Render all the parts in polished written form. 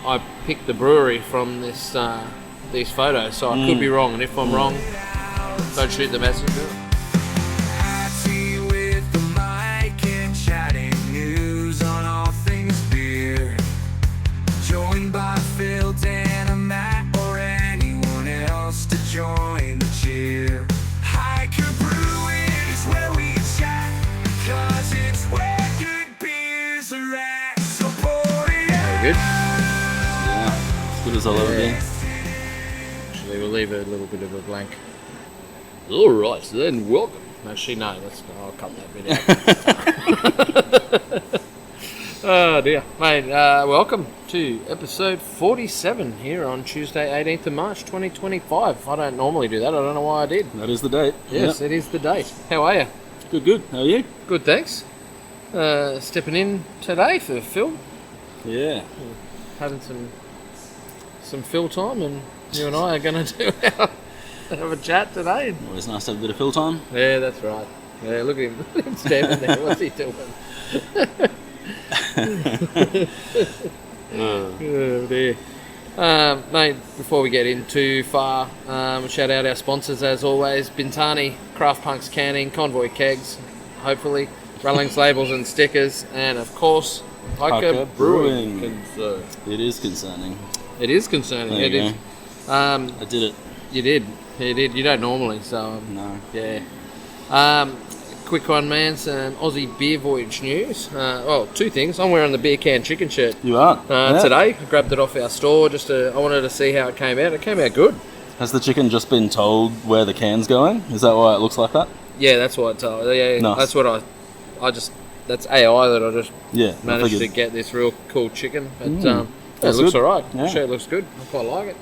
I picked the brewery from this these photos, so I could be wrong. And if I'm wrong, don't shoot the messenger. Join the cheer. Hiker Brewing is where we chat, because it's where good beers are at. Support it. Very good. Yeah, as good as I'll ever be. Actually, we'll leave a little bit of a blank. All right, then welcome. Actually, no, I'll cut that bit out. Oh dear, mate. Welcome to episode 47 here on Tuesday, 18th of March, 2025. I don't normally do that. I don't know why I did. That is the date. Yes, It is the date. How are you? Good. How are you? Good, thanks. Stepping in today for Phil. Yeah. Having some Phil time, and you and I are going to have a chat today. Always nice to have a bit of fill time. Yeah, that's right. Yeah, look at him. Look at him standing there. What's he doing? Oh dear. Mate, before we get in too far, shout out our sponsors as always: Bintani, Craft Punks Canning, Convoy Kegs, hopefully, Rullings Labels and Stickers, and of course, Hiker Brewing. It is concerning. It is concerning. There you go. I did it. You did. You don't normally, so No. yeah. Quick one, man. Some Aussie beer voyage news. Well, two things. I'm wearing the beer can chicken shirt. You are? Yeah. Today. I grabbed it off our store. I wanted to see how it came out. It came out good. Has the chicken just been told where the can's going? Is that why it looks like that? Yeah, that's what I told. Yeah, nice. That's what that's AI that I just managed to figured. get this real cool chicken. But it That's looks good. alright. Yeah. The shirt looks good. I quite like it.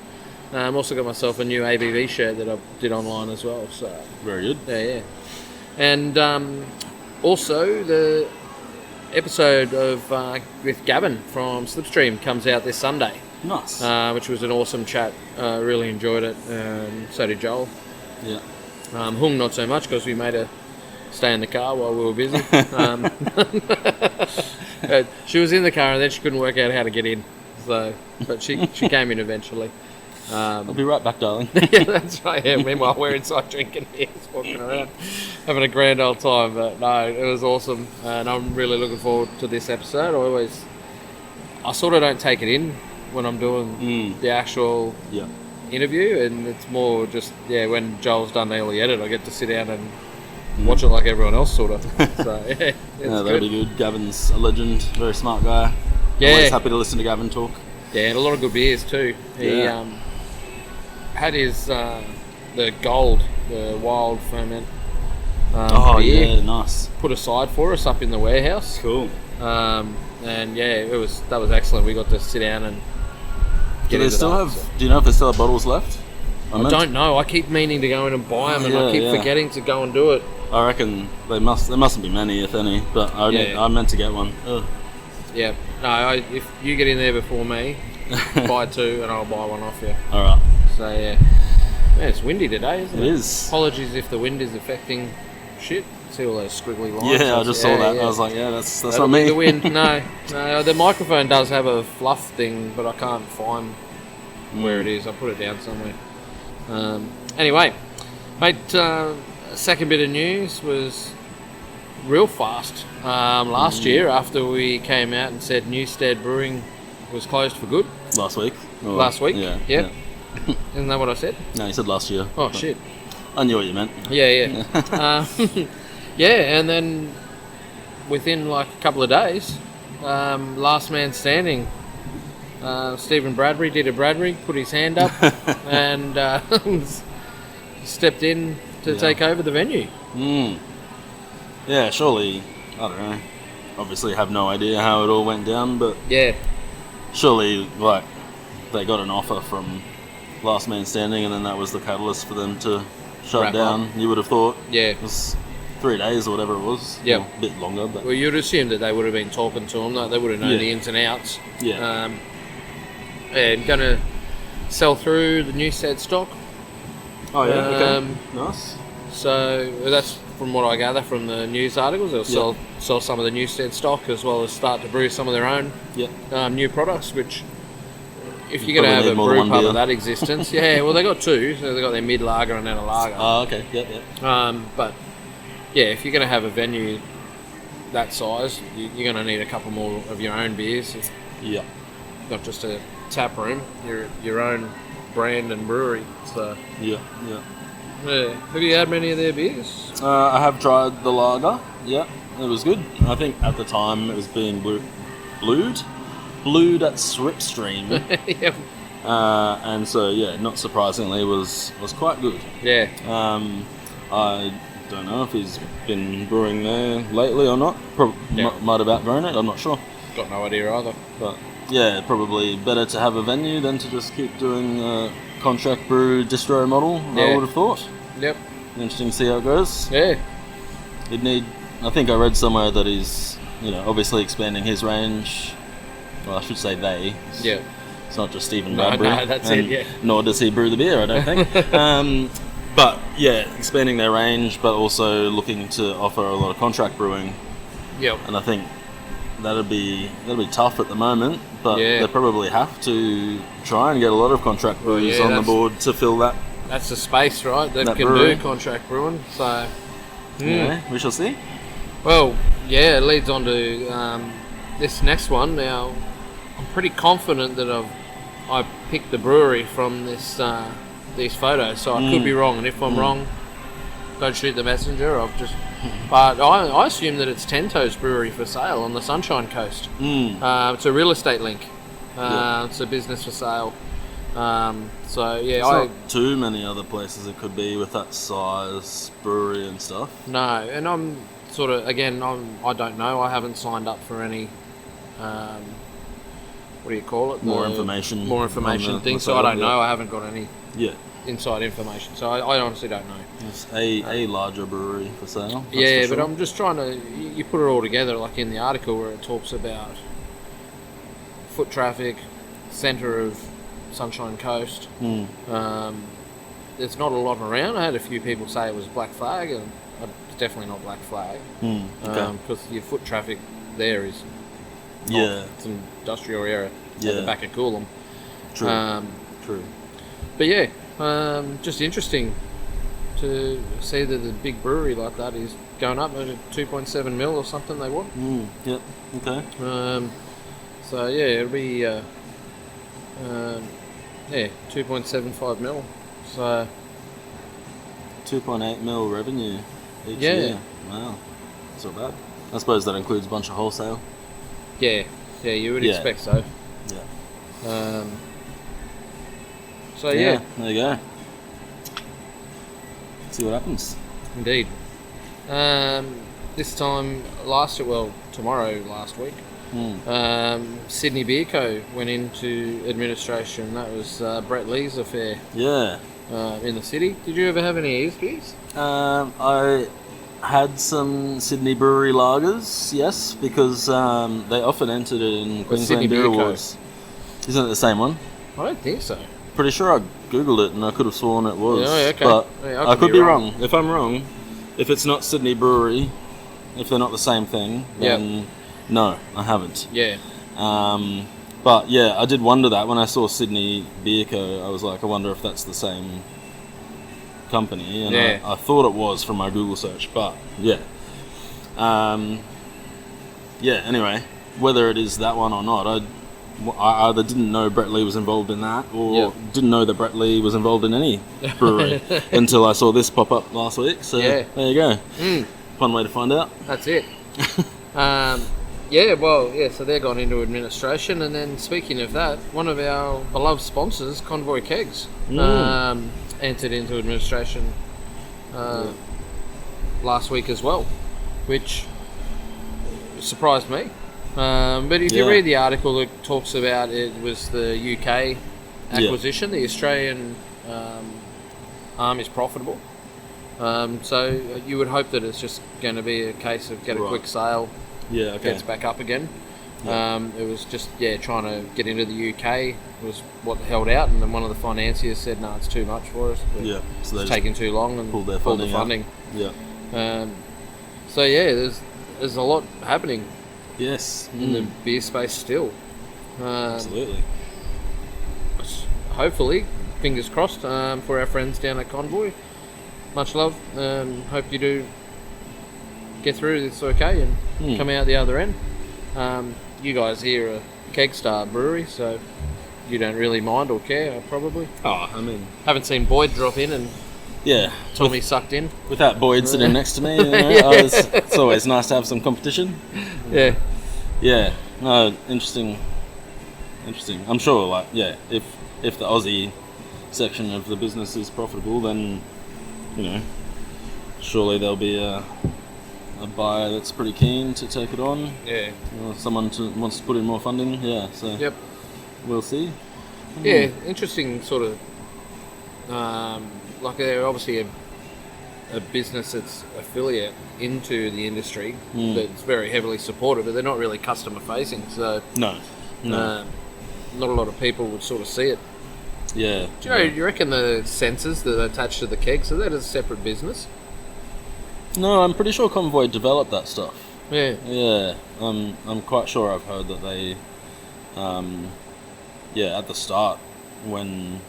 Also got myself a new ABV shirt that I did online as well. So Very good. yeah. And also the episode of with Gavin from Slipstream comes out this Sunday. Nice. Which was an awesome chat. Really enjoyed it. So did Joel. Yeah. Hung not so much because we made her stay in the car while we were busy. She was in the car and then she couldn't work out how to get in. So, but she came in eventually. I'll be right back, darling. Yeah, that's right. Yeah, meanwhile, we're inside drinking beers, walking around, having a grand old time. But no, it was awesome, and I'm really looking forward to this episode. I sort of don't take it in when I'm doing the actual interview, and it's more just when Joel's done all the edit, I get to sit down and watch it like everyone else, sort of. So it's that'll be good. Gavin's a legend, very smart guy. Yeah, Always happy to listen to Gavin talk. Yeah, and a lot of good beers too. He had his the gold, the wild ferment. Beer yeah, nice. Put aside for us up in the warehouse. Cool. And that was excellent. We got to sit down and get into that. Do you know if they still have bottles left? I don't know. I keep meaning to go in and buy them, and I keep forgetting to go and do it. I reckon there mustn't be many, if any. But I meant to get one. Ugh. Yeah. No, if you get in there before me, buy two, and I'll buy one off you. All right. So yeah, it's windy today, isn't it? It is. Apologies if the wind is affecting shit. See all those squiggly lines? Yeah, I just saw that. Yeah. I was like, that's That'll not me. be the wind. No, the microphone does have a fluff thing, but I can't find where it is. I put it down somewhere. Anyway, mate, second bit of news was real fast. Last year, after we came out and said Newstead Brewing was closed for good. Last week. Last week? Yeah. Yep. Isn't that what I said? No, you said last year. Oh, shit. I knew what you meant. Yeah. And then within like a couple of days, last man standing, Stephen Bradbury did a Bradbury, put his hand up and stepped in to take over the venue. Yeah, surely, I don't know, obviously have no idea how it all went down, but surely, like, they got an offer from last man standing and then that was the catalyst for them to shut down. You would have thought. Yeah. It was 3 days or whatever it was. Yeah. A bit longer. But well, you'd assume that they would have been talking to him, like they would have known the ins and outs. Yeah. And going to sell through the Newstead stock. Oh, yeah, okay. Nice. So that's from what I gather from the news articles. They'll sell some of the Newstead stock as well as start to brew some of their own new products, which if you're going to have a more than brew one pub beer. of that existence, yeah, well, they got two. So they got their mid lager and then a lager. Oh, okay. Yep. But yeah, if you're going to have a venue that size, you're going to need a couple more of your own beers. Yeah. Not just a tap room, your own brand and brewery. So Yeah. have you had many of their beers? I have tried the lager. Yeah, it was good. I think at the time it was being blued at Slipstream. Yep. And so yeah, not surprisingly, was quite good. Yeah. I don't know if he's been brewing there lately or not. Might have outgrown it. I'm not sure. Got no idea either. But yeah, probably better to have a venue than to just keep doing contract brew distro model. Yeah. I would have thought. Yep. Interesting to see how it goes. Yeah. I think I read somewhere that he's, obviously expanding his range. Well, I should say they. Yeah. It's not just Stephen No, Bradbury. no, that's it, yeah. Nor does he brew the beer, I don't think. But yeah, expanding their range, but also looking to offer a lot of contract brewing. Yep. And I think that'll be tough at the moment, but Yeah. they probably have to try and get a lot of contract brewers yeah, on the that's- board to fill that. That's the space, right? That can brewery. do contract brewing. So, Yeah, we shall see. well, yeah, it leads on to this next one. Now, I'm pretty confident that I picked the brewery from these photos, so I could be wrong. And if I'm wrong, don't shoot the messenger. But I assume that it's Tento's Brewery for sale on the Sunshine Coast. It's a real estate link. It's a business for sale. So yeah, There's not too many other places it could be with that size brewery and stuff. No, and I'm sort of I don't know. I haven't signed up for any. What do you call it? More information on the thing. So sale, I don't yeah. know. I haven't got any Yeah, inside information. So I honestly don't know. it's a larger brewery for sale. that's Yeah, for but sure. I'm just trying to. You put it all together, like in the article where it talks about foot traffic, centre of Sunshine Coast. There's not a lot around. I had a few people say it was Black Flag, and it's definitely not Black Flag. Okay. Because your foot traffic there is Yeah, it's an industrial area at Yeah. the back of Coolum. true. True. But yeah, just interesting to see that the big brewery like that is going up at 2.7 mil or something they want. Yep. Okay. So yeah, it'll be 2.75 mil. So 2.8 mil revenue each Yeah. year. Wow, that's not bad. I suppose that includes a bunch of wholesale. yeah, you would Yeah. expect so. Yeah. So yeah, there you go. See what happens. indeed. This time tomorrow last week, Sydney Beer Co went into administration. That was Brett Lee's affair Yeah. in the city. Did you ever have any of his beers? I had some Sydney Brewery lagers, yes, because they often entered it in Sydney Queensland Beer Beer Co. Awards. Isn't it the same one? I don't think so. Pretty sure I googled it and I could have sworn it was. Yeah, okay. But Yeah, I could be wrong. If I'm wrong, if it's not Sydney Brewery, if they're not the same thing, then no, I haven't. Yeah. But yeah, I did wonder that when I saw Sydney Beer Co. I was like, I wonder if that's the same company, and Yeah. I thought it was from my Google search, but yeah. Anyway, whether it is that one or not, I either didn't know Brett Lee was involved in that, or didn't know that Brett Lee was involved in any brewery until I saw this pop up last week. So Yeah. there you go. Fun way to find out. That's it. So they're gone into administration, and then speaking of that, one of our beloved sponsors, Convoy Kegs, entered into administration last week as well, which surprised me. But if you read the article, it talks about it was the UK acquisition. The Australian arm is profitable. So you would hope that it's just going to be a case of get a quick sale, Yeah, okay. gets back up again. It was just trying to get into the UK was what held out, and then one of the financiers said, "No, it's too much for us. Yeah, so they It's just taking too long," and pulled their pulled the funding funding. Yeah. There's a lot happening Yes. in the beer space still. Absolutely. hopefully, fingers crossed, for our friends down at Convoy. Much love, and hope you do get through this okay and come out the other end. You guys here are Kegstar Brewery, so you don't really mind or care, probably. Oh, I mean, haven't seen Boyd drop in and Tommy sucked in. Without Boyd sitting next to me, it's always nice to have some competition. Yeah. Yeah. No, interesting. I'm sure, if the Aussie section of the business is profitable, then, surely there'll be a buyer that's pretty keen to take it on. Yeah. Someone wants to put in more funding. Yeah. So. Yep. We'll see. Yeah, interesting sort of. They're obviously a business that's affiliate into the industry that's very heavily supported, but they're not really customer facing. So no. Not a lot of people would sort of see it. Yeah. Do you reckon the sensors that are attached to the keg, so that is a separate business? No, I'm pretty sure Convoy developed that stuff. Yeah. Yeah. I'm quite sure I've heard that they, at the start when,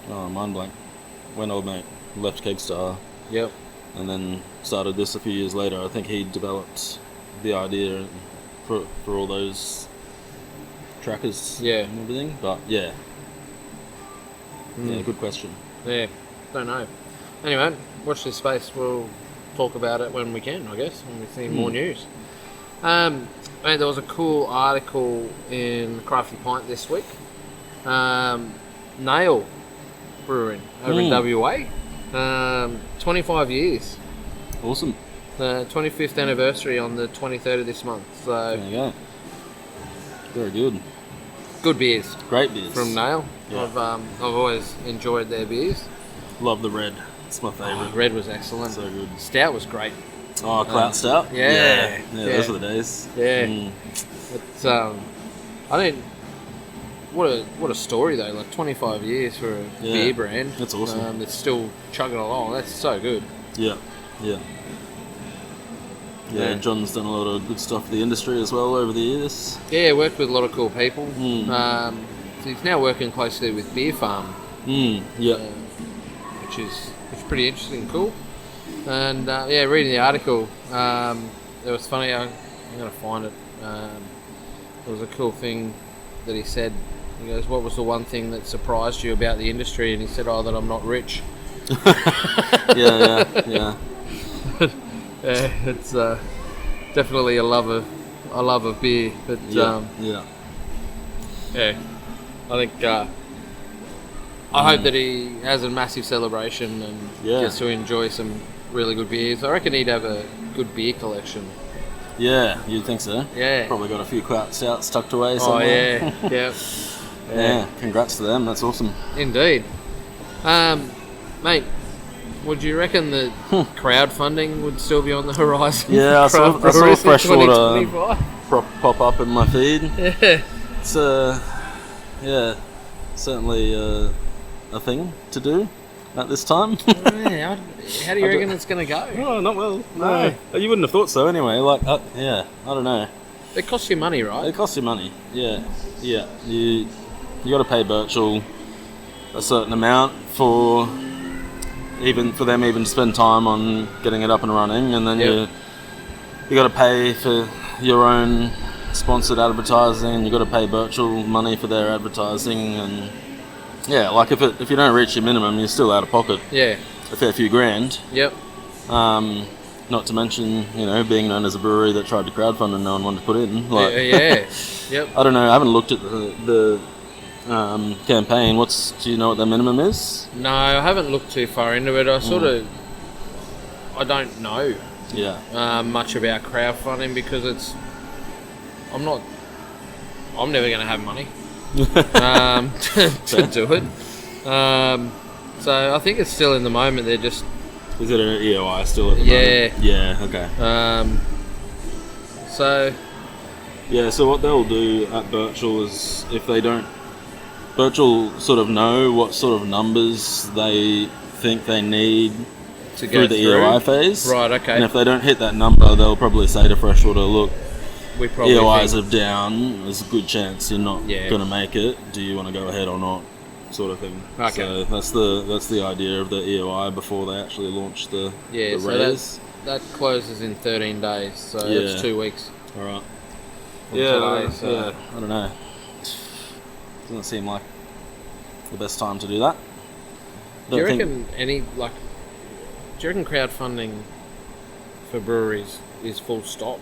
mind blank, when old mate left Kegstar. Yep. And then started this a few years later. I think he developed the idea for all those trackers and everything. But yeah, good question. Yeah, don't know. Anyway, watch this space. We'll talk about it when we can, I guess, when we see more news. There was a cool article in Crafty Pint this week. Nail Brewing over in WA. 25 years. Awesome. The 25th anniversary on the 23rd of this month. So there you go. Very good. Good beers. Great beers. From Nail. Yeah. I've always enjoyed their beers. Love the red. It's my favourite. Red was excellent. So good. Stout was great. Oh, Clout Stout? Yeah. Those were the days. Yeah. It's, what a story though, like 25 years for a beer brand. That's awesome. It's still chugging along. That's so good. Yeah. John's done a lot of good stuff for the industry as well over the years. Yeah, worked with a lot of cool people. So he's now working closely with Beer Farm. Which is pretty interesting and cool. And reading the article, it was funny. I'm going to find it. It was a cool thing that he said. He goes, "What was the one thing that surprised you about the industry?" And he said, "Oh, that I'm not rich." Yeah. It's definitely a love of beer, but I think I hope that he has a massive celebration and gets to enjoy some really good beers. I reckon he'd have a good beer collection. Yeah, you'd think so. Yeah, probably got a few Clout Stouts tucked away somewhere. Oh yeah. Yeah, congrats to them. That's awesome. Indeed. Mate, would you reckon that crowdfunding would still be on the horizon? Yeah, I saw Freshwater pop up in my feed. Yeah. It's certainly a thing to do at this time. How do you reckon it's going to go? Oh, not well. No. You wouldn't have thought so anyway. I don't know. It costs you money, right? It costs you money, yeah. You got to pay Birchall a certain amount for them to spend time on getting it up and running, and then you got to pay for your own sponsored advertising. You got to pay Birchall money for their advertising, and if you don't reach your minimum, you're still out of pocket. Yeah, a fair few grand. Yep. Not to mention, being known as a brewery that tried to crowdfund and no one wanted to put in. Yep. I don't know. I haven't looked at the campaign. Do you know what the minimum is? No, I haven't looked too far into it. I don't know. Yeah. Much about crowdfunding because I'm never going to have money to do it. So I think it's still in the moment. They're just. Is it an EOI still at the moment? Yeah. Okay. So what they'll do at Birchall is if they don't. Birchall sort of know what sort of numbers they think they need to go through the EOI phase. Right, okay. And if they don't hit that number, they'll probably say to Freshwater, look, we probably EOIs are down, there's a good chance you're not going to make it. Do you want to go ahead or not? sort of thing. Okay. So that's the idea of the EOI before they actually launch the so raise. that closes in 13 days, so it's 2 weeks. All right. From today, so. I don't know. Doesn't seem like the best time to do that. Do you reckon crowdfunding for breweries is full stop?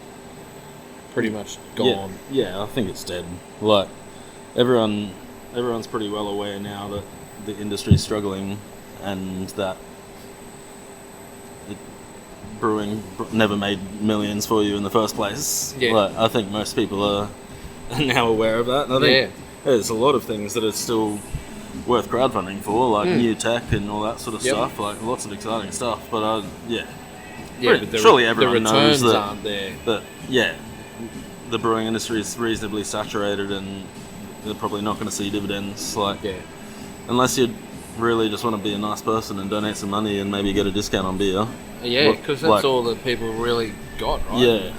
Pretty much gone. Yeah, I think it's dead. Like everyone's pretty well aware now that the industry's struggling and that brewing never made millions for you in the first place. Yeah. Like, I think most people are now aware of that. And I think there's a lot of things that are still worth crowdfunding for, like new tech and all that sort of stuff. Like lots of exciting stuff. But surely everyone knows that aren't there. That the brewing industry is reasonably saturated, and they're probably not going to see dividends. Unless you really just want to be a nice person and donate some money and maybe get a discount on beer. Yeah, because that's all that people really got, right?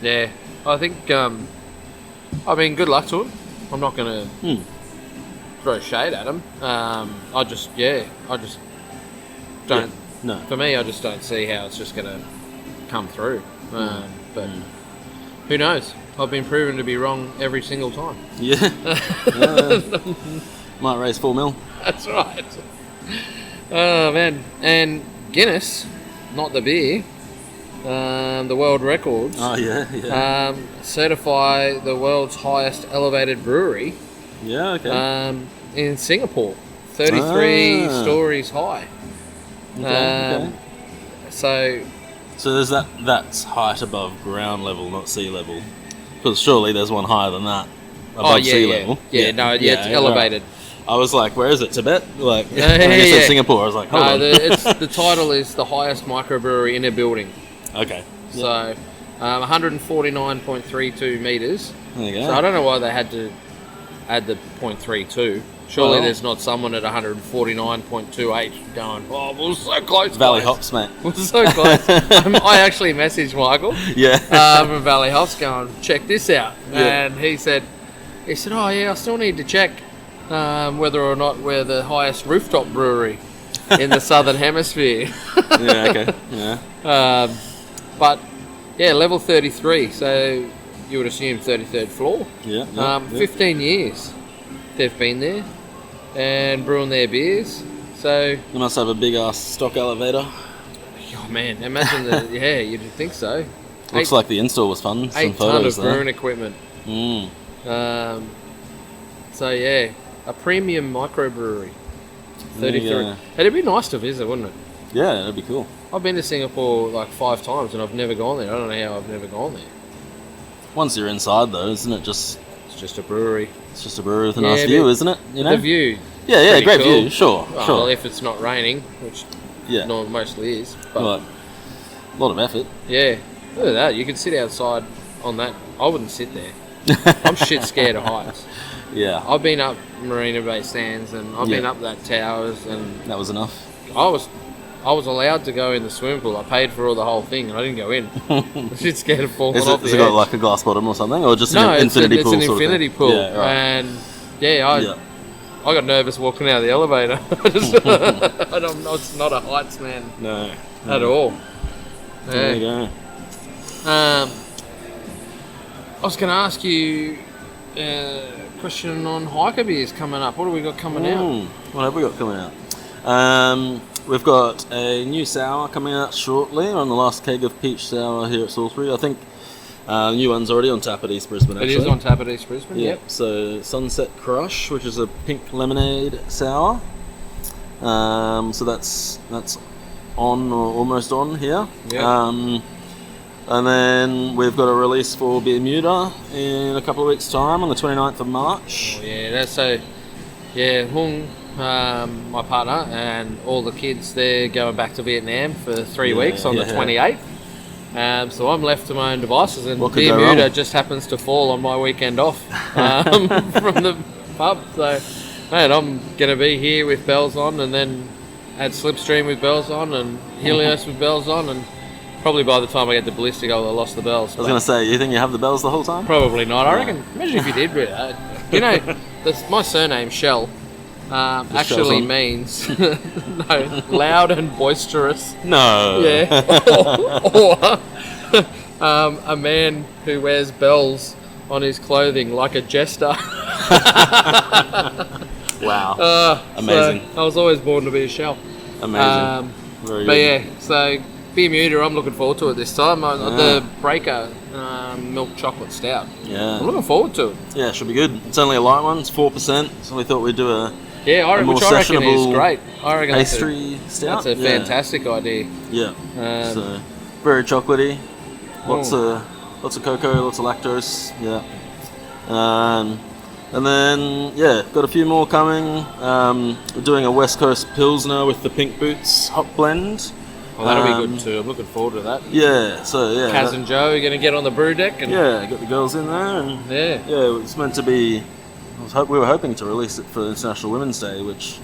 Yeah. I think, good luck to them. I'm not going to throw shade at them. I just don't. No. For me, I just don't see how it's just going to come through. But who knows? I've been proven to be wrong every single time. Yeah. Might raise 4 mil. That's right. Oh, man. And Guinness, not the beer, the world records. Oh, yeah. Certify the world's highest elevated brewery. Yeah, okay. In Singapore. 33 stories high. Okay. So there's that's height above ground level, not sea level. Because surely there's one higher than that above sea level. It's elevated. Right. I was like, where is it? Tibet? Like, when you said Singapore, I was like, hold on. The title is the highest microbrewery in a building. Okay. So, 149.32 metres. There you go. So I don't know why they had to add the 0.32. Surely there's not someone at 149.28 going, oh, we're so close. Valley Hops, mate. We're so close. I actually messaged Michael from Valley Hops going, check this out. Yeah. And he said, oh yeah, I still need to check whether or not we're the highest rooftop brewery in the Southern Hemisphere. Yeah, okay. Yeah. But, level 33, so you would assume 33rd floor. Yeah. 15 years they've been there and brewing their beers. So you must have a big ass stock elevator. Oh man, imagine that. Yeah, you'd think so. Looks like the install was fun. 8 ton of brewing equipment. So a premium microbrewery. 33. It'd be nice to visit, wouldn't it? Yeah, that'd be cool. I've been to Singapore like 5 times and I've never gone there. I don't know how I've never gone there. Once you're inside though, isn't it just... It's just a brewery. It's just a brewery with a nice view, isn't it? You know? The view. Yeah, great cool view, sure. Well, if it's not raining, which mostly is. But a lot of effort. Yeah. Look at that. You can sit outside on that. I wouldn't sit there. I'm shit scared of heights. Yeah. I've been up Marina Bay Sands and I've been up that towers and... That was enough? I was allowed to go in the swimming pool. I paid for all the whole thing and I didn't go in. I'm shit scared of falling off the edge. Has it got like a glass bottom or something? Or just an infinity pool? No, it's an infinity pool. Yeah, right. And I got nervous walking out of the elevator. It's not a heights man. No. At all. Yeah. There you go. I was going to ask you a question on hiker beers coming up. What have we got coming out? What have we got coming out? We've got a new sour coming out shortly on the last keg of peach sour here at Salisbury. I think the new one's already on tap at East Brisbane, actually. It is on tap at East Brisbane, yep. So Sunset Crush, which is a pink lemonade sour. So that's on or almost on here. Yep. And then we've got a release for Bermuda in a couple of weeks' time on the 29th of March. Oh, yeah, that's so... Yeah, Hung, my partner, and all the kids, they're going back to Vietnam for 3 weeks on the 28th. So I'm left to my own devices, and Bermuda just happens to fall on my weekend off from the pub. So, man, I'm going to be here with bells on, and then at Slipstream with bells on, and Helios with bells on, and probably by the time I get to Ballistic, I'll have lost the bells. I was going to say, you think you have the bells the whole time? Probably not. I reckon. Imagine if you did, you know, my surname Shell actually Shell's on. means no, loud and boisterous. No. Yeah. or a man who wears bells on his clothing like a jester. Wow. Amazing. So I was always born to be a Shell. Amazing. Very But good. yeah, so Bermuda, I'm looking forward to it this time. The Breaker milk chocolate stout. Yeah. I'm looking forward to it. Yeah, should be good. It's only a light one. It's 4%. So we thought we'd do a Yeah, more which I reckon is sessionable great. I reckon pastry stout. that's a fantastic idea. Yeah. Um, So very chocolatey. Lots of cocoa, lots of lactose. Yeah. And then got a few more coming. We're doing a West Coast Pilsner with the Pink Boots hop blend. Well, that'll be good too. I'm looking forward to that. Yeah. So yeah. Kaz and Joe are going to get on the brew deck. And Yeah, got the girls in there, and Yeah. it's meant to be. We were hoping to release it for International Women's Day, which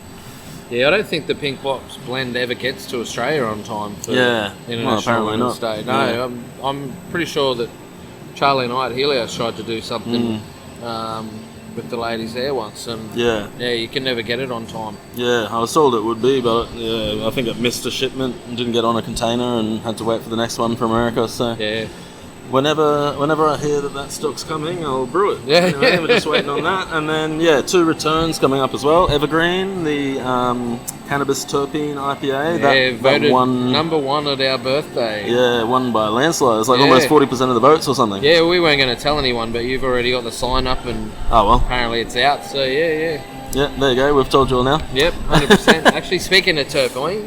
Yeah, I don't think the Pink Box blend ever gets to Australia on time for International apparently Women's not. Day. No, Yeah. I'm pretty sure that Charlie and I at Helios tried to do something with the ladies there once, and yeah, you can never get it on time. yeah. I was told it would be, but yeah, I think it missed a shipment and didn't get on a container, and had to wait for the next one for America. So Yeah. whenever I hear that stock's coming, I'll brew it. Yeah. Anyway, we're just waiting on that, and then 2 returns coming up as well. Evergreen, the cannabis terpene IPA. That voted won. number one at our birthday. Yeah, won by a landslide. It's like Yeah. almost 40% of the votes or something. Yeah, we weren't going to tell anyone, but you've already got the sign up, and Oh well. apparently it's out. So yeah. Yeah, there you go. We've told you all now. Yep, 100%. Actually, speaking of terpenes,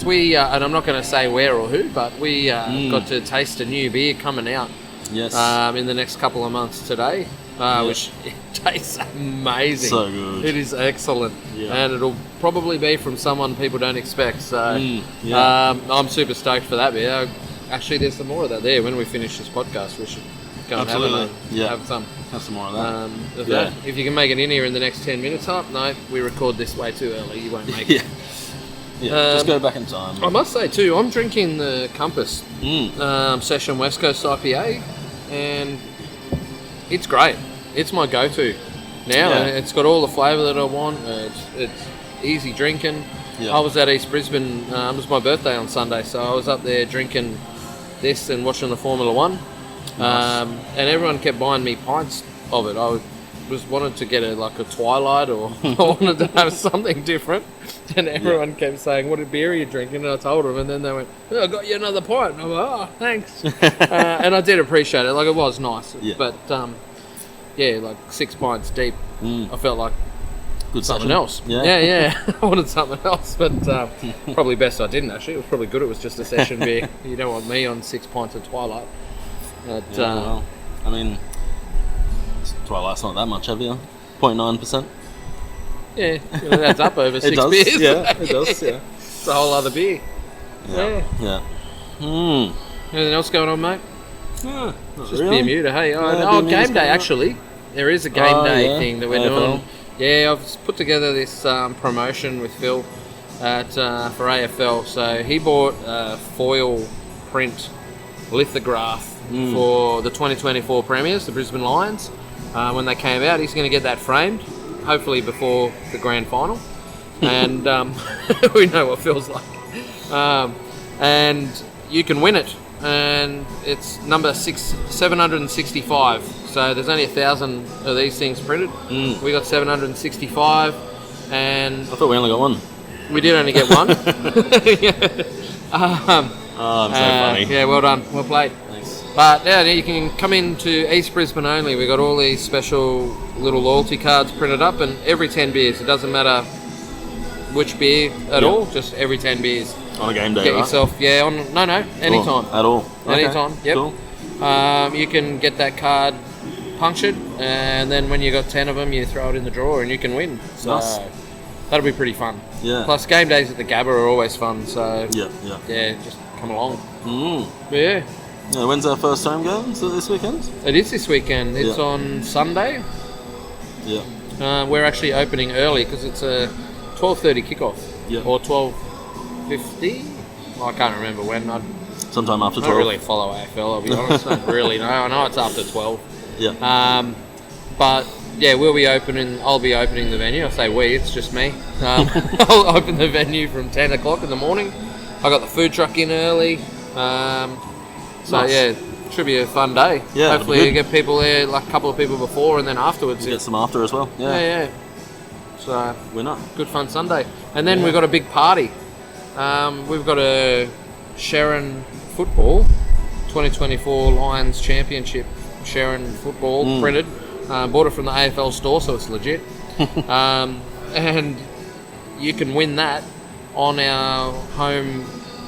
we and I'm not going to say where or who, but we got to taste a new beer coming out Yes. in the next couple of months today, which it tastes amazing. So good. It is excellent, Yeah. and it'll probably be from someone people don't expect. So yeah. I'm super stoked for that beer. Actually, there's some more of that there. When we finish this podcast, we should go and Absolutely. have some. Have some more of that. Of Yeah. that. If you can make it in here in the next 10 minutes, no, we record this way too early. You won't make yeah. it. Yeah. Just go back in time. I must say too, I'm drinking the Compass Session West Coast IPA, and it's great. It's my go-to now. Yeah. And it's got all the flavour that I want. It's easy drinking. Yeah. I was at East Brisbane. It was my birthday on Sunday, so I was up there drinking this and watching the Formula One. Nice. And everyone kept buying me pints of it. I wanted to get a Twilight, or I wanted to have something different. And everyone kept saying, "What beer are you drinking?" And I told them, and then they went, "Oh, I got you another pint." And I'm like, "Oh, thanks." And I did appreciate it. Like, it was nice. Yeah. But 6 pints deep, I felt like Good something session. else. Yeah. Yeah. I wanted something else, but probably best I didn't. Actually, it was probably good. It was just a session beer. You don't want me on 6 pints of Twilight. But, Yeah, well, I mean, Twilight's not that much heavier. 0.9%. yeah, it adds up over 6 It does. beers. Yeah, it does. Yeah. It's a whole other beer. Yeah. Yeah. Anything else going on, mate? Not Just really. Bermuda, hey. Bermuda's Game going day, on. actually. There is a game day thing that we're AFL. doing. Yeah, I've put together this promotion with Phil for AFL. So he bought a foil print lithograph for the 2024 Premiers, the Brisbane Lions. When they came out, he's going to get that framed, hopefully before the grand final. And we know what Phil's like. And you can win it. And it's number 765. So there's only 1,000 of these things printed. We got 765, and I thought we only got one. we did only get one. Oh, I'm so funny. Yeah, well done, well played. Thanks. But yeah, you can come into East Brisbane only. We got all these special little loyalty cards printed up, and every 10 beers. It doesn't matter which beer at Yeah. all. Just every 10 beers. On a game day, Get right? yourself anytime. At all. Anytime, Okay, yep. Cool. You can get that card punctured, and then when you got 10 of them, you throw it in the drawer and you can win. So Nice. that'll be pretty fun. Yeah. Plus, game days at the Gabba are always fun. So Yeah. just come along. Mm. But yeah, Yeah, when's our first home game? Is it this weekend? it is this weekend. It's Yeah. on Sunday. Yeah. We're actually opening early because it's a 12:30 kickoff. Yeah. Or 12:50. I can't remember when. I Sometime after don't 12. really follow AFL. I'll be honest. I don't really know. I know it's after 12. Yeah. But yeah, we'll be opening. I'll be opening the venue. I say we. It's just me. I'll open the venue from 10 o'clock in the morning. I got the food truck in early. So Nice. yeah, should be a fun day. Yeah, Hopefully it'll you be get people there, like a couple of people before, and then afterwards. Get some after as well. Yeah. Yeah. So We're not. good fun Sunday, and then we've got a big party. We've got a Sharon football 2024 Lions Championship Sharon football printed. Bought it from the AFL store, so it's legit. And you can win that on our home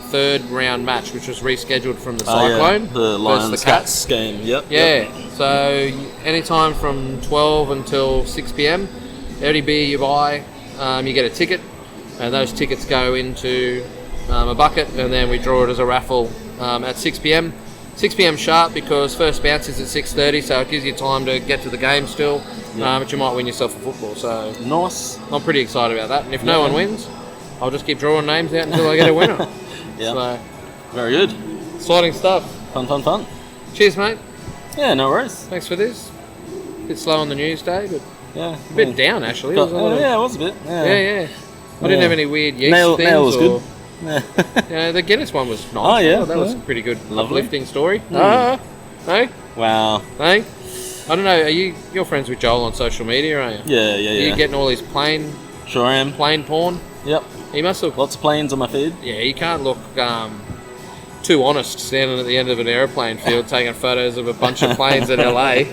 third round match, which was rescheduled from the Cyclone the Lions versus the Cats game. Yep. Yeah, so anytime from 12 until 6 p.m, every beer you buy, you get a ticket, and those tickets go into a bucket, and then we draw it as a raffle at 6 p.m. 6 p.m. sharp, because first bounce is at 6:30, so it gives you time to get to the game still, but you might win yourself a football. So Nice. I'm pretty excited about that, and if no one wins, I'll just keep drawing names out until I get a winner. Yeah. So, Very good. exciting stuff. Fun. Cheers, mate. Yeah, no worries. Thanks for this. Bit slow on the news day, but Yeah. a bit down actually. It was a little- Yeah, it was a bit. yeah. I didn't have any weird yeast Nail things. was or, good. Yeah. Yeah, the Guinness one was nice. Oh, yeah, that was a yeah. pretty good Lovely. uplifting story. Mm. Hey, Wow. hey. I don't know. You're friends with Joel on social media, aren't you? Yeah. Are you getting all his plane Sure am. porn? Yep. He must look. Lots of planes on my feed. Yeah, you can't look too honest standing at the end of an airplane field taking photos of a bunch of planes in LA.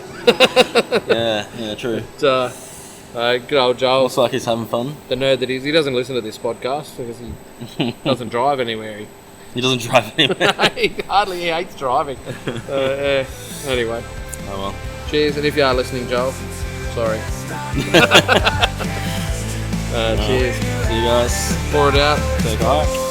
Yeah, true. Good old Joel, Looks like he's having fun. the nerd that he doesn't listen to this podcast because he doesn't drive anywhere. He doesn't drive anywhere. He hates driving. Anyway, Oh well. cheers, and if you are listening, Joel, sorry. Cheers. See you guys. Pour it out. Take a hike.